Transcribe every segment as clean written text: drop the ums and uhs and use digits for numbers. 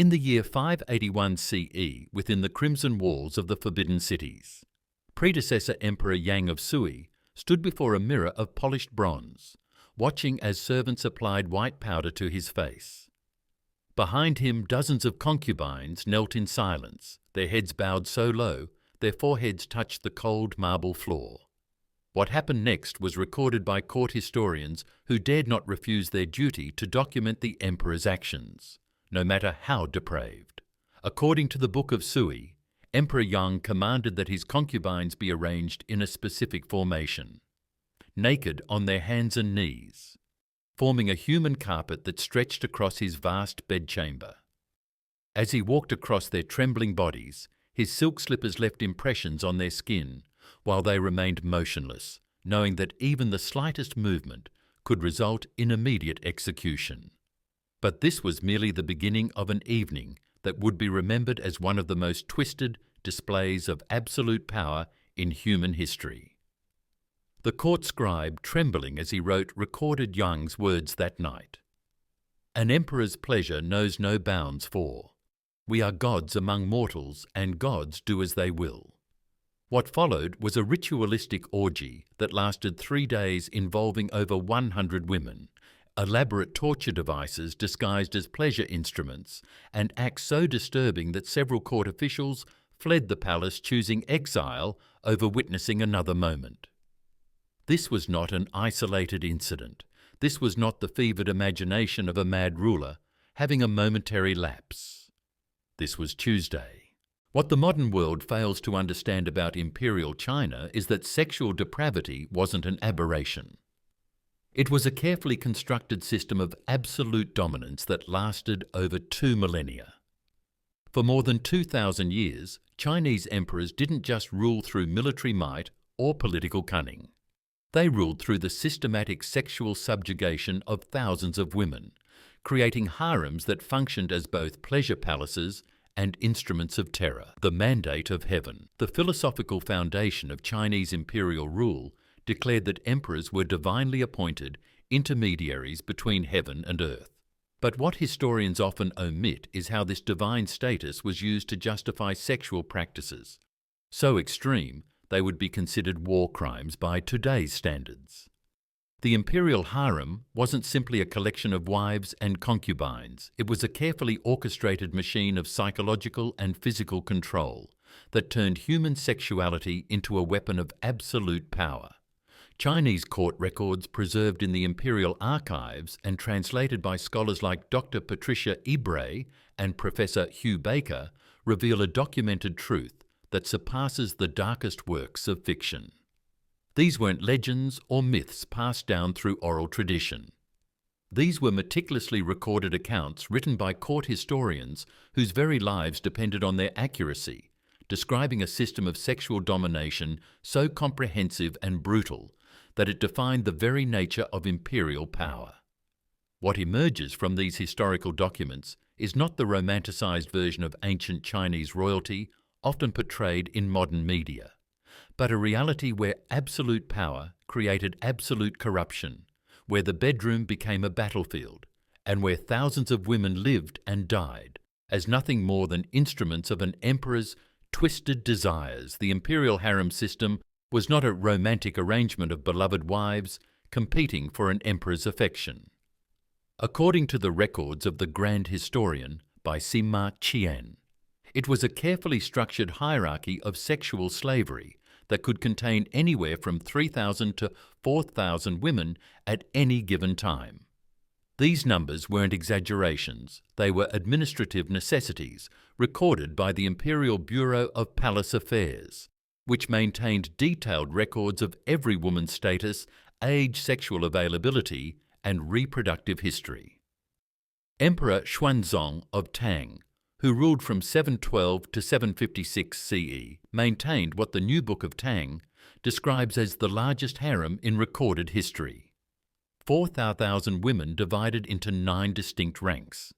In the year 581 CE, within the crimson walls of the Forbidden Cities, predecessor Emperor Yang of Sui stood before a mirror of polished bronze, watching as servants applied white powder to his face. Behind him, dozens of concubines knelt in silence, their heads bowed so low their foreheads touched the cold marble floor. What happened next was recorded by court historians who dared not refuse their duty to document the emperor's actions, no matter how depraved. According to the Book of Sui, Emperor Yang commanded that his concubines be arranged in a specific formation, naked on their hands and knees, forming a human carpet that stretched across his vast bedchamber. As he walked across their trembling bodies, his silk slippers left impressions on their skin, while they remained motionless, knowing that even the slightest movement could result in immediate execution. But this was merely the beginning of an evening that would be remembered as one of the most twisted displays of absolute power in human history. The court scribe, trembling as he wrote, recorded Yang's words that night. "An emperor's pleasure knows no bounds, for we are gods among mortals, and gods do as they will." What followed was a ritualistic orgy that lasted 3 days, involving over 100 women, elaborate torture devices disguised as pleasure instruments, and acts so disturbing that several court officials fled the palace, choosing exile over witnessing another moment. This was not an isolated incident. This was not the fevered imagination of a mad ruler having a momentary lapse. This was Tuesday. What the modern world fails to understand about Imperial China is that sexual depravity wasn't an aberration. It was a carefully constructed system of absolute dominance that lasted over 2 millennia. For more than 2,000 years, Chinese emperors didn't just rule through military might or political cunning. They ruled through the systematic sexual subjugation of thousands of women, creating harems that functioned as both pleasure palaces and instruments of terror. The mandate of heaven, the philosophical foundation of Chinese imperial rule, declared that emperors were divinely appointed intermediaries between heaven and earth. But what historians often omit is how this divine status was used to justify sexual practices, so extreme they would be considered war crimes by today's standards. The imperial harem wasn't simply a collection of wives and concubines. It was a carefully orchestrated machine of psychological and physical control that turned human sexuality into a weapon of absolute power. Chinese court records preserved in the imperial archives and translated by scholars like Dr. Patricia Ebre and Professor Hugh Baker reveal a documented truth that surpasses the darkest works of fiction. These weren't legends or myths passed down through oral tradition. These were meticulously recorded accounts written by court historians whose very lives depended on their accuracy, describing a system of sexual domination so comprehensive and brutal that it defined the very nature of imperial power. What emerges from these historical documents is not the romanticized version of ancient Chinese royalty often portrayed in modern media, but a reality where absolute power created absolute corruption, where the bedroom became a battlefield, and where thousands of women lived and died as nothing more than instruments of an emperor's twisted desires. The imperial harem system was not a romantic arrangement of beloved wives competing for an emperor's affection. According to the records of the Grand Historian by Sima Qian, it was a carefully structured hierarchy of sexual slavery that could contain anywhere from 3,000 to 4,000 women at any given time. These numbers weren't exaggerations, they were administrative necessities recorded by the Imperial Bureau of Palace Affairs, which maintained detailed records of every woman's status, age, sexual availability, and reproductive history. Emperor Xuanzong of Tang, who ruled from 712 to 756 CE, maintained what the New Book of Tang describes as the largest harem in recorded history. 4,000 women divided into 9 distinct ranks.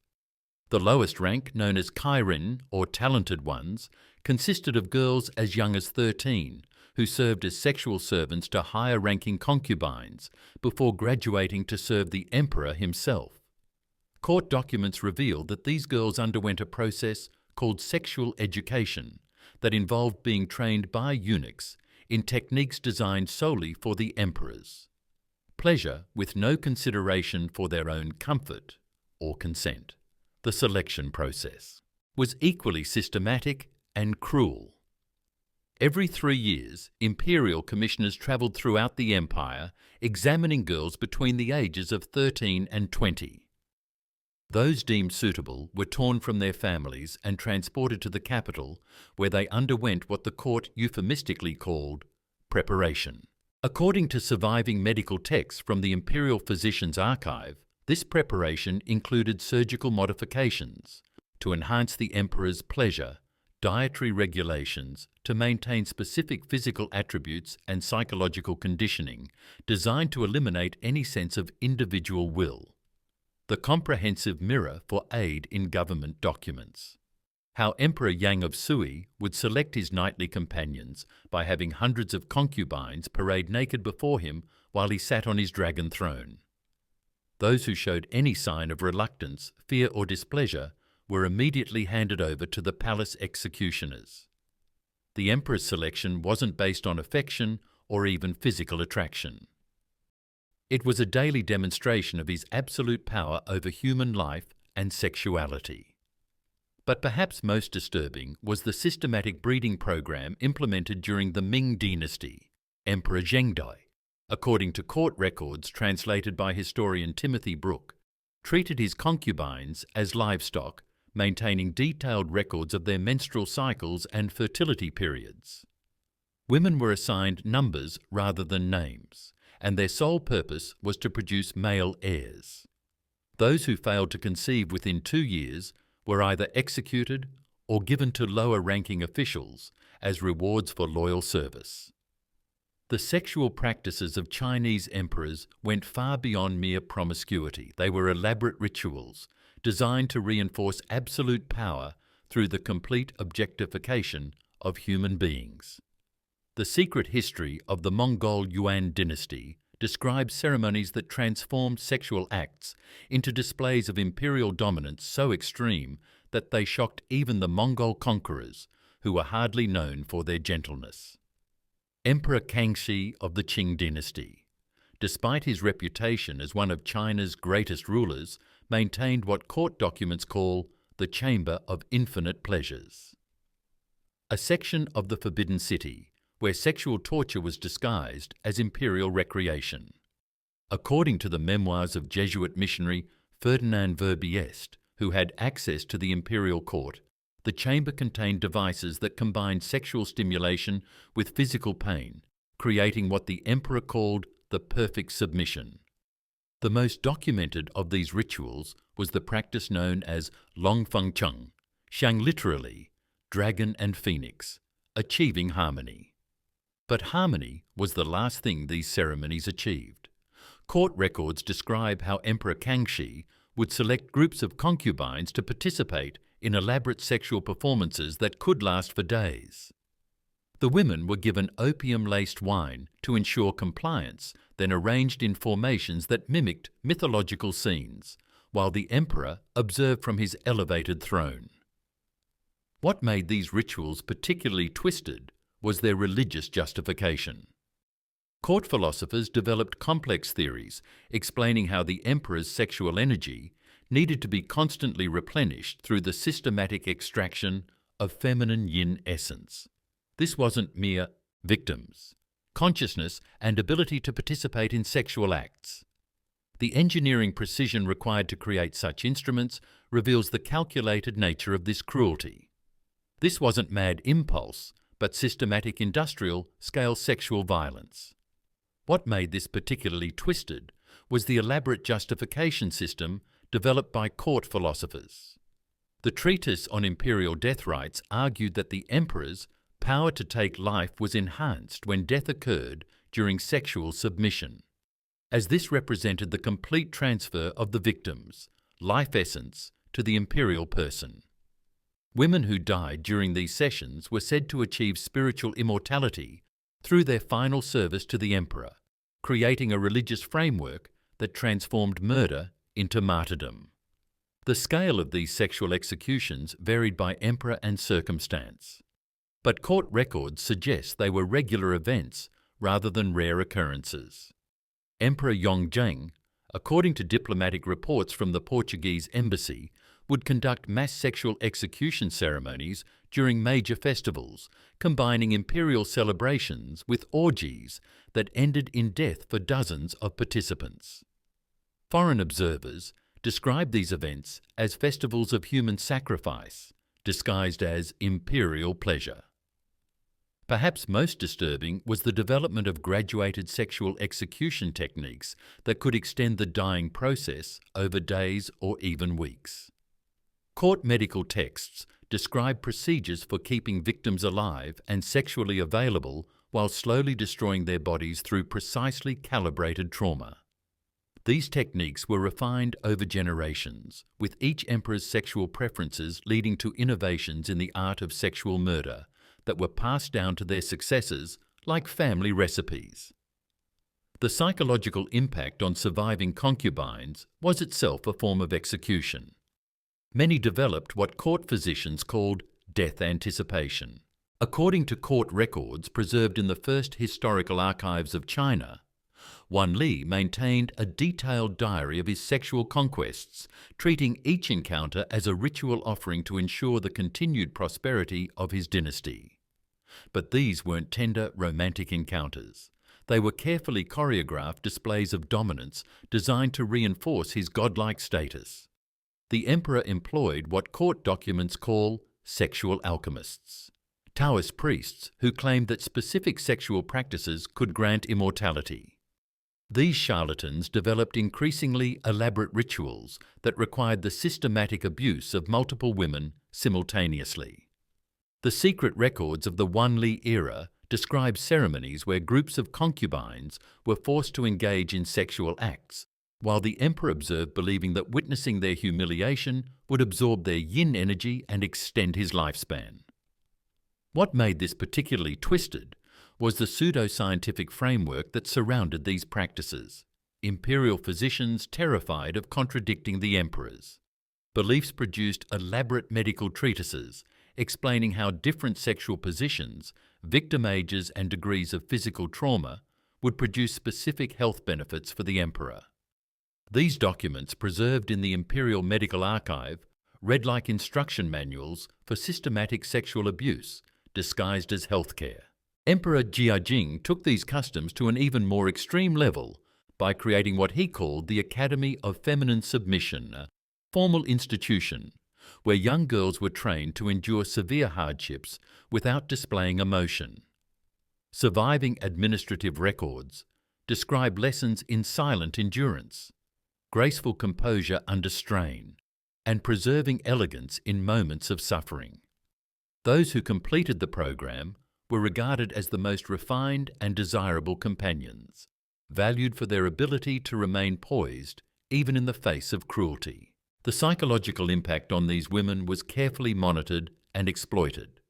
The lowest rank, known as Kairin, or talented ones, consisted of girls as young as 13, who served as sexual servants to higher-ranking concubines before graduating to serve the emperor himself. Court documents reveal that these girls underwent a process called sexual education that involved being trained by eunuchs in techniques designed solely for the emperors. Pleasure with no consideration for their own comfort or consent. The selection process was equally systematic and cruel. Every 3 years, imperial commissioners travelled throughout the empire, examining girls between the ages of 13 and 20. Those deemed suitable were torn from their families and transported to the capital, where they underwent what the court euphemistically called preparation. According to surviving medical texts from the Imperial Physician's Archive, this preparation included surgical modifications to enhance the emperor's pleasure, dietary regulations to maintain specific physical attributes and psychological conditioning designed to eliminate any sense of individual will. The comprehensive mirror for aid in government documents. How Emperor Yang of Sui would select his knightly companions by having hundreds of concubines parade naked before him while he sat on his dragon throne. Those who showed any sign of reluctance, fear or displeasure were immediately handed over to the palace executioners. The emperor's selection wasn't based on affection or even physical attraction. It was a daily demonstration of his absolute power over human life and sexuality. But perhaps most disturbing was the systematic breeding program implemented during the Ming dynasty. Emperor Zhengdai, according to court records translated by historian Timothy Brooke, treated his concubines as livestock, maintaining detailed records of their menstrual cycles and fertility periods. Women were assigned numbers rather than names, and their sole purpose was to produce male heirs. Those who failed to conceive within 2 years were either executed or given to lower-ranking officials as rewards for loyal service. The sexual practices of Chinese emperors went far beyond mere promiscuity. They were elaborate rituals designed to reinforce absolute power through the complete objectification of human beings. The secret history of the Mongol Yuan dynasty describes ceremonies that transformed sexual acts into displays of imperial dominance so extreme that they shocked even the Mongol conquerors, who were hardly known for their gentleness. Emperor Kangxi of the Qing dynasty, despite his reputation as one of China's greatest rulers, maintained what court documents call the Chamber of Infinite Pleasures. A section of the Forbidden City where sexual torture was disguised as imperial recreation. According to the memoirs of Jesuit missionary Ferdinand Verbiest, who had access to the imperial court, the chamber contained devices that combined sexual stimulation with physical pain, creating what the emperor called the perfect submission. The most documented of these rituals was the practice known as Longfengcheng, Shang literally, dragon and phoenix, achieving harmony. But harmony was the last thing these ceremonies achieved. Court records describe how Emperor Kangxi would select groups of concubines to participate in elaborate sexual performances that could last for days. The women were given opium-laced wine to ensure compliance, then arranged in formations that mimicked mythological scenes, while the emperor observed from his elevated throne. What made these rituals particularly twisted was their religious justification. Court philosophers developed complex theories explaining how the emperor's sexual energy needed to be constantly replenished through the systematic extraction of feminine yin essence. This wasn't mere victims, consciousness and ability to participate in sexual acts. The engineering precision required to create such instruments reveals the calculated nature of this cruelty. This wasn't mad impulse, but systematic industrial-scale sexual violence. What made this particularly twisted was the elaborate justification system developed by court philosophers. The treatise on imperial death rights argued that the emperor's power to take life was enhanced when death occurred during sexual submission, as this represented the complete transfer of the victim's life essence to the imperial person. Women who died during these sessions were said to achieve spiritual immortality through their final service to the emperor, creating a religious framework that transformed murder into martyrdom. The scale of these sexual executions varied by emperor and circumstance, but court records suggest they were regular events rather than rare occurrences. Emperor Yongjing, according to diplomatic reports from the Portuguese embassy, would conduct mass sexual execution ceremonies during major festivals, combining imperial celebrations with orgies that ended in death for dozens of participants. Foreign observers describe these events as festivals of human sacrifice, disguised as imperial pleasure. Perhaps most disturbing was the development of graduated sexual execution techniques that could extend the dying process over days or even weeks. Court medical texts describe procedures for keeping victims alive and sexually available while slowly destroying their bodies through precisely calibrated trauma. These techniques were refined over generations, with each emperor's sexual preferences leading to innovations in the art of sexual murder that were passed down to their successors like family recipes. The psychological impact on surviving concubines was itself a form of execution. Many developed what court physicians called death anticipation. According to court records preserved in the first historical archives of China, Wan Li maintained a detailed diary of his sexual conquests, treating each encounter as a ritual offering to ensure the continued prosperity of his dynasty. But these weren't tender, romantic encounters. They were carefully choreographed displays of dominance designed to reinforce his godlike status. The emperor employed what court documents call sexual alchemists, Taoist priests who claimed that specific sexual practices could grant immortality. These charlatans developed increasingly elaborate rituals that required the systematic abuse of multiple women simultaneously. The secret records of the Wan Li era describe ceremonies where groups of concubines were forced to engage in sexual acts, while the emperor observed, believing that witnessing their humiliation would absorb their yin energy and extend his lifespan. What made this particularly twisted was the pseudo-scientific framework that surrounded these practices. Imperial physicians terrified of contradicting the emperors. Beliefs produced elaborate medical treatises explaining how different sexual positions, victim ages and degrees of physical trauma would produce specific health benefits for the emperor. These documents, preserved in the Imperial Medical Archive, read like instruction manuals for systematic sexual abuse disguised as healthcare. Emperor Jiajing took these customs to an even more extreme level by creating what he called the Academy of Feminine Submission, a formal institution where young girls were trained to endure severe hardships without displaying emotion. Surviving administrative records describe lessons in silent endurance, graceful composure under strain, and preserving elegance in moments of suffering. Those who completed the program were regarded as the most refined and desirable companions, valued for their ability to remain poised even in the face of cruelty. The psychological impact on these women was carefully monitored and exploited.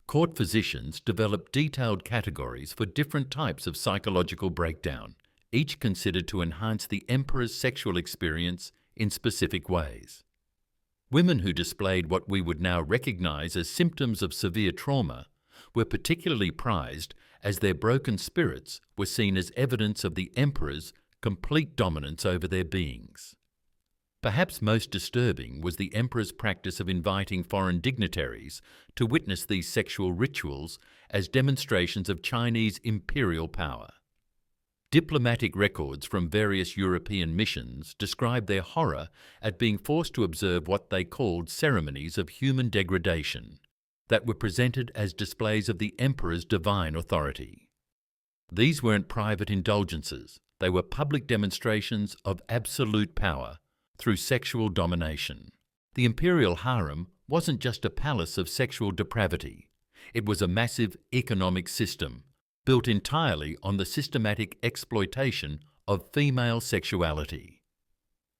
Court physicians developed detailed categories for different types of psychological breakdown, each considered to enhance the emperor's sexual experience in specific ways. Women who displayed what we would now recognize as symptoms of severe trauma were particularly prized, as their broken spirits were seen as evidence of the emperor's complete dominance over their beings. Perhaps most disturbing was the emperor's practice of inviting foreign dignitaries to witness these sexual rituals as demonstrations of Chinese imperial power. Diplomatic records from various European missions describe their horror at being forced to observe what they called ceremonies of human degradation that were presented as displays of the emperor's divine authority. These weren't private indulgences, they were public demonstrations of absolute power through sexual domination. The imperial harem wasn't just a palace of sexual depravity, it was a massive economic system built entirely on the systematic exploitation of female sexuality.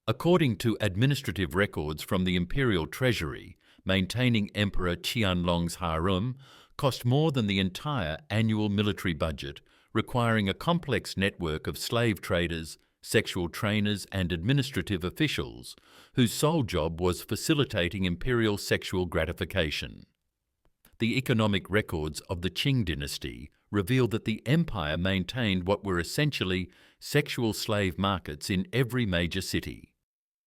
According to administrative records from the imperial treasury, maintaining Emperor Qianlong's harem cost more than the entire annual military budget, requiring a complex network of slave traders, sexual trainers and administrative officials whose sole job was facilitating imperial sexual gratification. The economic records of the Qing dynasty reveal that the empire maintained what were essentially sexual slave markets in every major city.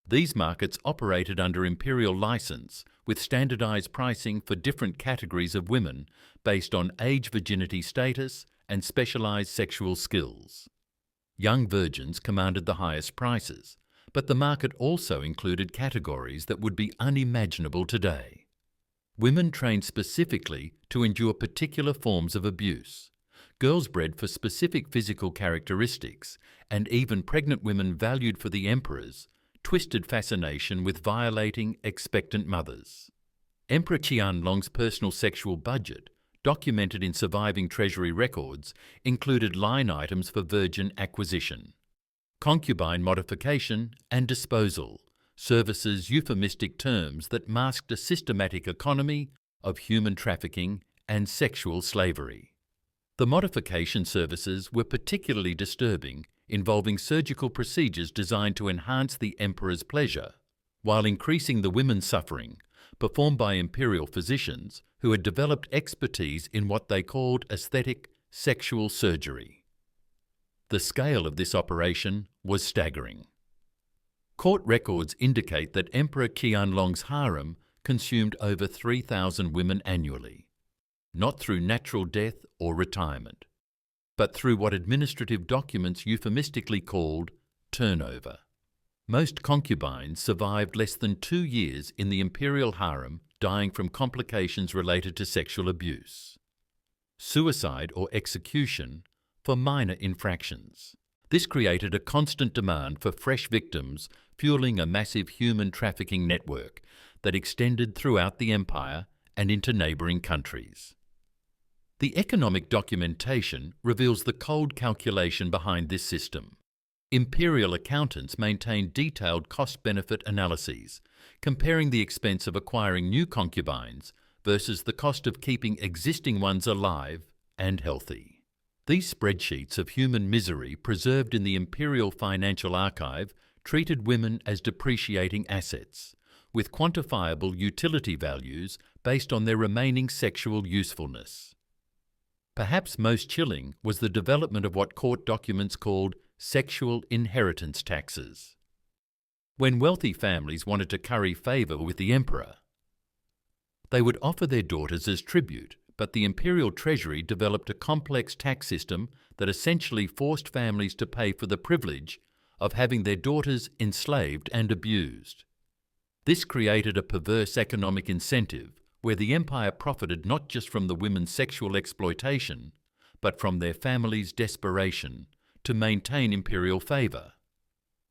These markets operated under imperial license with standardized pricing for different categories of women based on age, virginity status, and specialized sexual skills. Young virgins commanded the highest prices, but the market also included categories that would be unimaginable today. Women trained specifically to endure particular forms of abuse, girls bred for specific physical characteristics, and even pregnant women valued for the emperor's twisted fascination with violating expectant mothers. Emperor Qianlong's personal sexual budget, documented in surviving treasury records, included line items for virgin acquisition, concubine modification and disposal, services euphemistic terms that masked a systematic economy of human trafficking and sexual slavery. The modification services were particularly disturbing, involving surgical procedures designed to enhance the emperor's pleasure, while increasing the women's suffering, performed by imperial physicians who had developed expertise in what they called aesthetic sexual surgery. The scale of this operation was staggering. Court records indicate that Emperor Qianlong's harem consumed over 3,000 women annually, not through natural death or retirement, but through what administrative documents euphemistically called turnover. Most concubines survived less than 2 years in the imperial harem, dying from complications related to sexual abuse, suicide or execution for minor infractions. This created a constant demand for fresh victims, fueling a massive human trafficking network that extended throughout the empire and into neighbouring countries. The economic documentation reveals the cold calculation behind this system. Imperial accountants maintained detailed cost-benefit analyses, comparing the expense of acquiring new concubines versus the cost of keeping existing ones alive and healthy. These spreadsheets of human misery preserved in the Imperial Financial Archive treated women as depreciating assets, with quantifiable utility values based on their remaining sexual usefulness. Perhaps most chilling was the development of what court documents called sexual inheritance taxes. When wealthy families wanted to curry favour with the emperor, they would offer their daughters as tribute, but the imperial treasury developed a complex tax system that essentially forced families to pay for the privilege of having their daughters enslaved and abused. This created a perverse economic incentive where the empire profited not just from the women's sexual exploitation, but from their families' desperation to maintain imperial favour.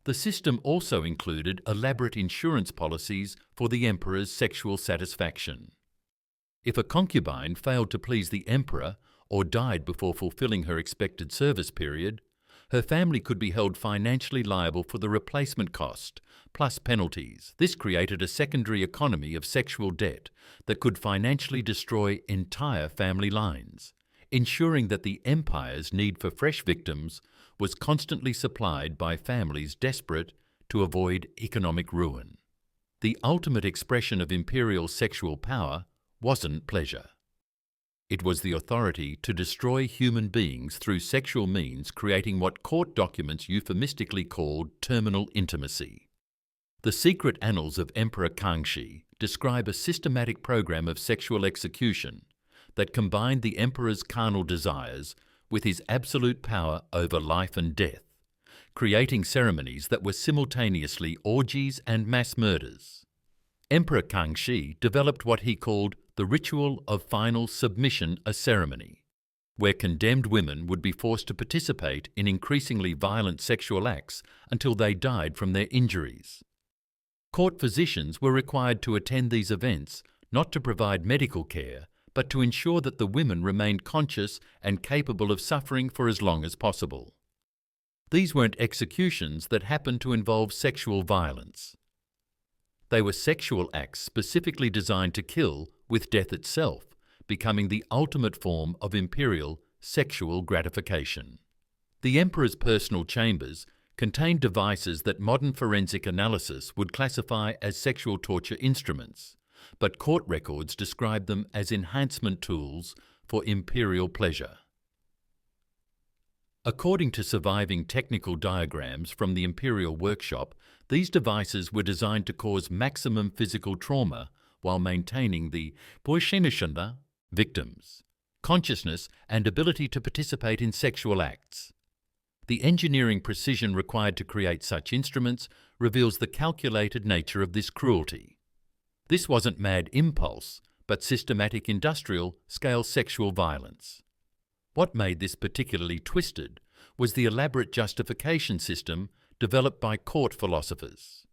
The system also included elaborate insurance policies for the emperor's sexual satisfaction. If a concubine failed to please the emperor or died before fulfilling her expected service period, her family could be held financially liable for the replacement cost, plus penalties. This created a secondary economy of sexual debt that could financially destroy entire family lines, ensuring that the empire's need for fresh victims was constantly supplied by families desperate to avoid economic ruin. The ultimate expression of imperial sexual power wasn't pleasure. It was the authority to destroy human beings through sexual means, creating what court documents euphemistically called terminal intimacy. The secret annals of Emperor Kangxi describe a systematic program of sexual execution that combined the emperor's carnal desires with his absolute power over life and death, creating ceremonies that were simultaneously orgies and mass murders. Emperor Kangxi developed what he called the ritual of final submission, a ceremony where condemned women would be forced to participate in increasingly violent sexual acts until they died from their injuries. Court physicians were required to attend these events not to provide medical care, but to ensure that the women remained conscious and capable of suffering for as long as possible. These weren't executions that happened to involve sexual violence. They were sexual acts specifically designed to kill, with death itself becoming the ultimate form of imperial sexual gratification. The emperor's personal chambers contained devices that modern forensic analysis would classify as sexual torture instruments, but court records describe them as enhancement tools for imperial pleasure. According to surviving technical diagrams from the Imperial workshop, these devices were designed to cause maximum physical trauma while maintaining the victims' consciousness and ability to participate in sexual acts. The engineering precision required to create such instruments reveals the calculated nature of this cruelty. This wasn't mad impulse, but systematic industrial-scale sexual violence. What made this particularly twisted was the elaborate justification system developed by court philosophers.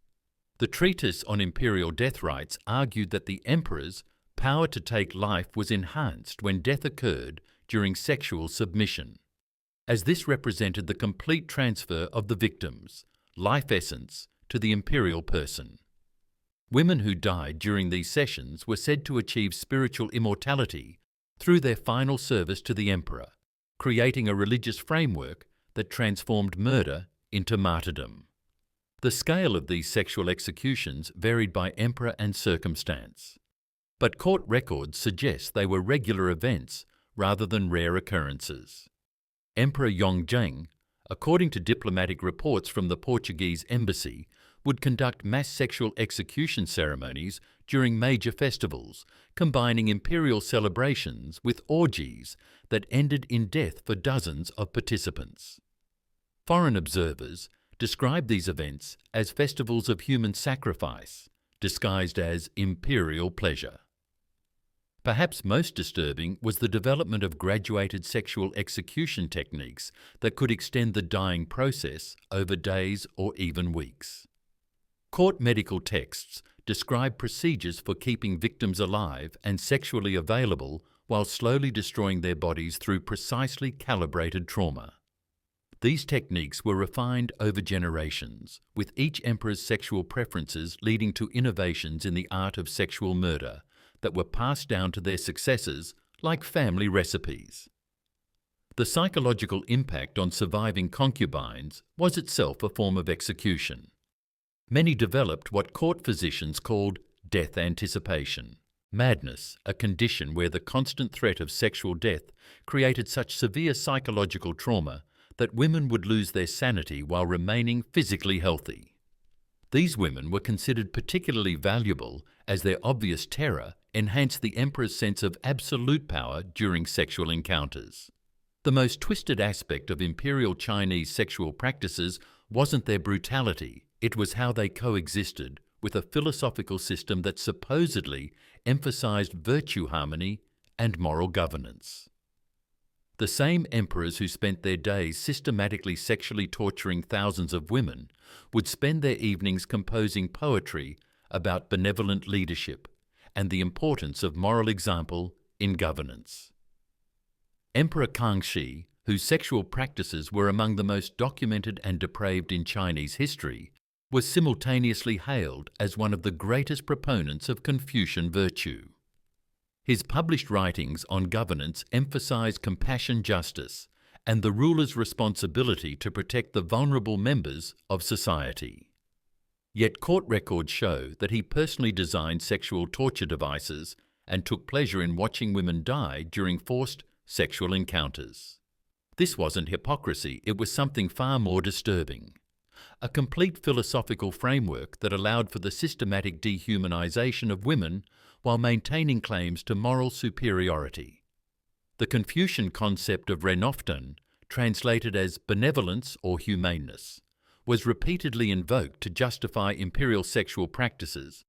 The treatise on imperial death rights argued that the emperor's power to take life was enhanced when death occurred during sexual submission, as this represented the complete transfer of the victim's life essence to the imperial person. Women who died during these sessions were said to achieve spiritual immortality through their final service to the emperor, creating a religious framework that transformed murder into martyrdom. The scale of these sexual executions varied by emperor and circumstance, but court records suggest they were regular events rather than rare occurrences. Emperor Yongjing, according to diplomatic reports from the Portuguese embassy, would conduct mass sexual execution ceremonies during major festivals, combining imperial celebrations with orgies that ended in death for dozens of participants. Foreign observers describe these events as festivals of human sacrifice, disguised as imperial pleasure. Perhaps most disturbing was the development of graduated sexual execution techniques that could extend the dying process over days or even weeks. Court medical texts describe procedures for keeping victims alive and sexually available while slowly destroying their bodies through precisely calibrated trauma. These techniques were refined over generations, with each emperor's sexual preferences leading to innovations in the art of sexual murder that were passed down to their successors like family recipes. The psychological impact on surviving concubines was itself a form of execution. Many developed what court physicians called death anticipation. Madness, a condition where the constant threat of sexual death created such severe psychological trauma that women would lose their sanity while remaining physically healthy. These women were considered particularly valuable as their obvious terror enhanced the emperor's sense of absolute power during sexual encounters. The most twisted aspect of imperial Chinese sexual practices wasn't their brutality, it was how they coexisted with a philosophical system that supposedly emphasized virtue harmony and moral governance. The same emperors who spent their days systematically sexually torturing thousands of women would spend their evenings composing poetry about benevolent leadership and the importance of moral example in governance. Emperor Kangxi, whose sexual practices were among the most documented and depraved in Chinese history, was simultaneously hailed as one of the greatest proponents of Confucian virtue. His published writings on governance emphasize compassion, justice, and the ruler's responsibility to protect the vulnerable members of society. Yet court records show that he personally designed sexual torture devices and took pleasure in watching women die during forced sexual encounters. This wasn't hypocrisy, it was something far more disturbing. A complete philosophical framework that allowed for the systematic dehumanization of women while maintaining claims to moral superiority. The Confucian concept of Renoften, translated as benevolence or humaneness, was repeatedly invoked to justify imperial sexual practices.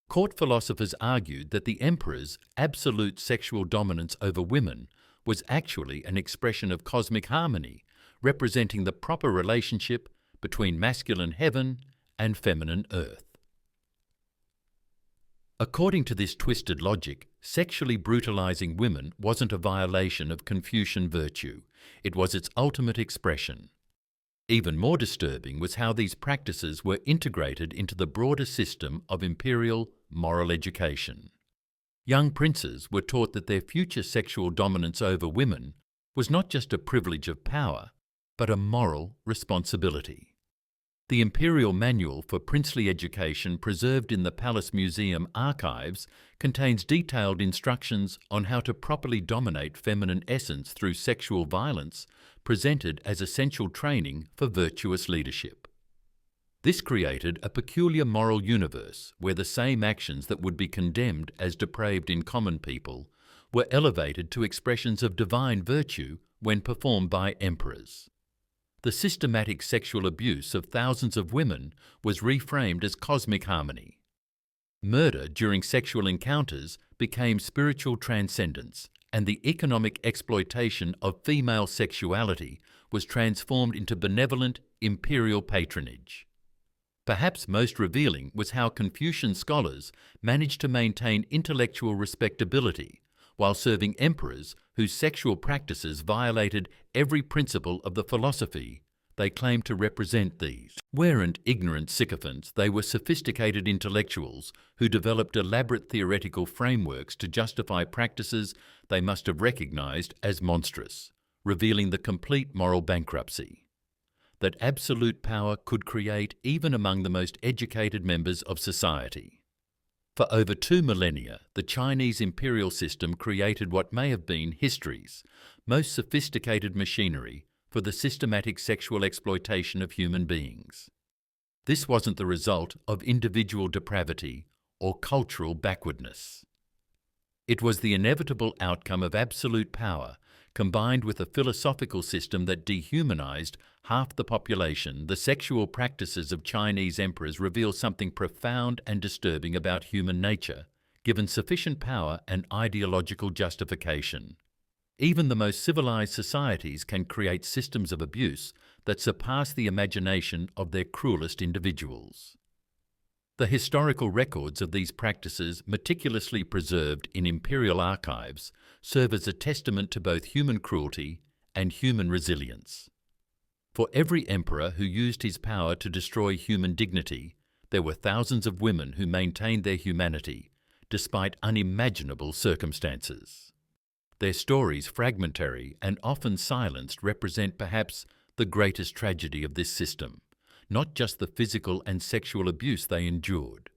Court philosophers argued that the emperor's absolute sexual dominance over women was actually an expression of cosmic harmony, representing the proper relationship between masculine heaven and feminine earth. According to this twisted logic, sexually brutalizing women wasn't a violation of Confucian virtue, it was its ultimate expression. Even more disturbing was how these practices were integrated into the broader system of imperial moral education. Young princes were taught that their future sexual dominance over women was not just a privilege of power, but a moral responsibility. The Imperial Manual for Princely Education preserved in the Palace Museum archives contains detailed instructions on how to properly dominate feminine essence through sexual violence, presented as essential training for virtuous leadership. This created a peculiar moral universe where the same actions that would be condemned as depraved in common people were elevated to expressions of divine virtue when performed by emperors. The systematic sexual abuse of thousands of women was reframed as cosmic harmony. Murder during sexual encounters became spiritual transcendence, and the economic exploitation of female sexuality was transformed into benevolent imperial patronage. Perhaps most revealing was how Confucian scholars managed to maintain intellectual respectability while serving emperors whose sexual practices violated every principle of the philosophy they claimed to represent. These weren't ignorant sycophants, they were sophisticated intellectuals who developed elaborate theoretical frameworks to justify practices they must have recognized as monstrous, revealing the complete moral bankruptcy that absolute power could create even among the most educated members of society. For over 2 millennia, the Chinese imperial system created what may have been history's most sophisticated machinery for the systematic sexual exploitation of human beings. This wasn't the result of individual depravity or cultural backwardness. It was the inevitable outcome of absolute power combined with a philosophical system that dehumanized half the population. The sexual practices of Chinese emperors reveal something profound and disturbing about human nature, given sufficient power and ideological justification. Even the most civilized societies can create systems of abuse that surpass the imagination of their cruelest individuals. The historical records of these practices, meticulously preserved in imperial archives, serve as a testament to both human cruelty and human resilience. For every emperor who used his power to destroy human dignity, there were thousands of women who maintained their humanity, despite unimaginable circumstances. Their stories, fragmentary and often silenced, represent perhaps the greatest tragedy of this system. Not just the physical and sexual abuse they endured,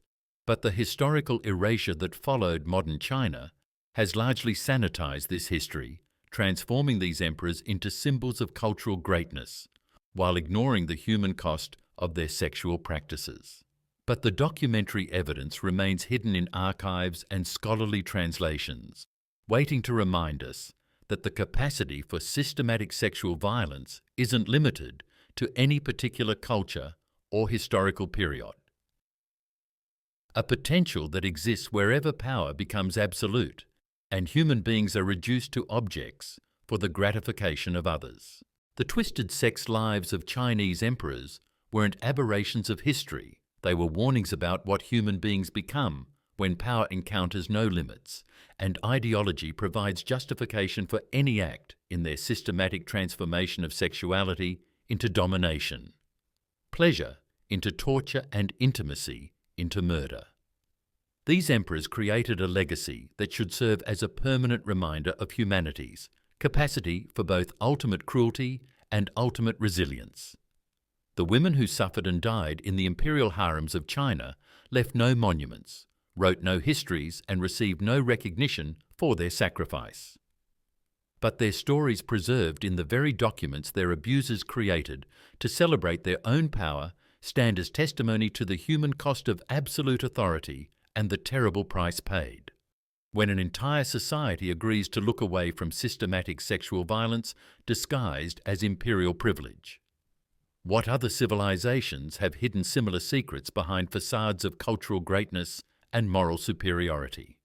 but the historical erasure that followed modern China has largely sanitized this history, transforming these emperors into symbols of cultural greatness, while ignoring the human cost of their sexual practices. But the documentary evidence remains hidden in archives and scholarly translations, waiting to remind us that the capacity for systematic sexual violence isn't limited to any particular culture or historical period. A potential that exists wherever power becomes absolute and human beings are reduced to objects for the gratification of others. The twisted sex lives of Chinese emperors weren't aberrations of history. They were warnings about what human beings become when power encounters no limits and ideology provides justification for any act in their systematic transformation of sexuality into domination, pleasure into torture, and intimacy into murder. These emperors created a legacy that should serve as a permanent reminder of humanity's capacity for both ultimate cruelty and ultimate resilience. The women who suffered and died in the imperial harems of China left no monuments, wrote no histories, and received no recognition for their sacrifice. But their stories preserved in the very documents their abusers created to celebrate their own power stand as testimony to the human cost of absolute authority and the terrible price paid. When an entire society agrees to look away from systematic sexual violence disguised as imperial privilege. What other civilizations have hidden similar secrets behind facades of cultural greatness and moral superiority?